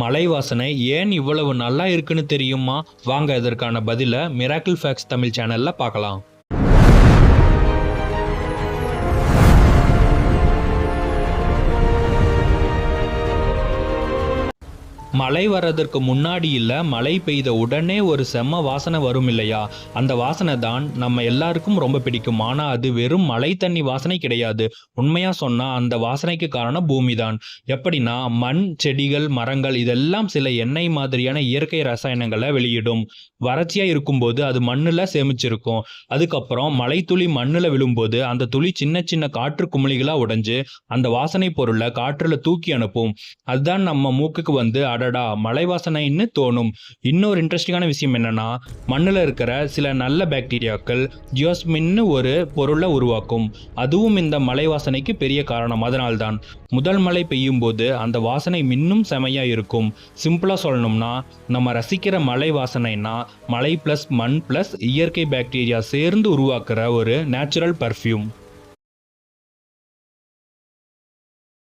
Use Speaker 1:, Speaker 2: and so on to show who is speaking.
Speaker 1: மலை வாசனை ஏன் இவ்வளவு நல்லா இருக்குன்னு தெரியுமா? வாங்க இதற்கான பதில மிராக்கிள் ஃபேக்ட்ஸ் தமிழ் சேனல்ல பார்க்கலாம். மழை வர்றதற்கு முன்னாடி இல்ல, மழை பெய்த உடனே ஒரு செம்ம வாசனை வரும் இல்லையா? அந்த வாசனை தான் நம்ம எல்லாருக்கும் ரொம்ப பிடிக்கும். ஆனா அது வெறும் மழை தண்ணி வாசனை கிடையாது. உண்மையா சொன்னா அந்த வாசனைக்கு காரணம் பூமி தான். எப்படின்னா, மண், செடிகள், மரங்கள் இதெல்லாம் சில எண்ணெய் மாதிரியான இயற்கை ரசாயனங்களை வெளியிடும். வறட்சியா இருக்கும்போது அது மண்ணுல சேமிச்சிருக்கும். அதுக்கப்புறம் மழை துளி மண்ணுல விழும்போது அந்த துளி சின்ன சின்ன காற்று குமிழிகளா உடைஞ்சு அந்த வாசனை பொருளை காற்றுல தூக்கி அனுப்பும். அதுதான் நம்ம மூக்குக்கு வந்து அடடா மலை வாசனைன்னு தோணும். இன்னொரு இன்ட்ரெஸ்டிங்கான விஷயம் என்னன்னா, மண்ணுல இருக்கிற சில நல்ல பாக்டீரியாக்கள் ஜியோஸ்மின்னு ஒரு பொருளை உருவாக்கும். அதுவும் இந்த மலை வாசனைக்கு பெரிய காரணம். அதனால்தான் முதல் மழை பெய்யும் போது அந்த வாசனை இன்னும் செமையா இருக்கும். சிம்பிளா சொல்லணும்னா, நம்ம ரசிக்கிற மலை வாசனைனா மலை பிளஸ் மண் பிளஸ் இயற்கை பாக்டீரியா சேர்ந்து உருவாக்குற ஒரு நேச்சுரல் பர்ஃப்யூம்.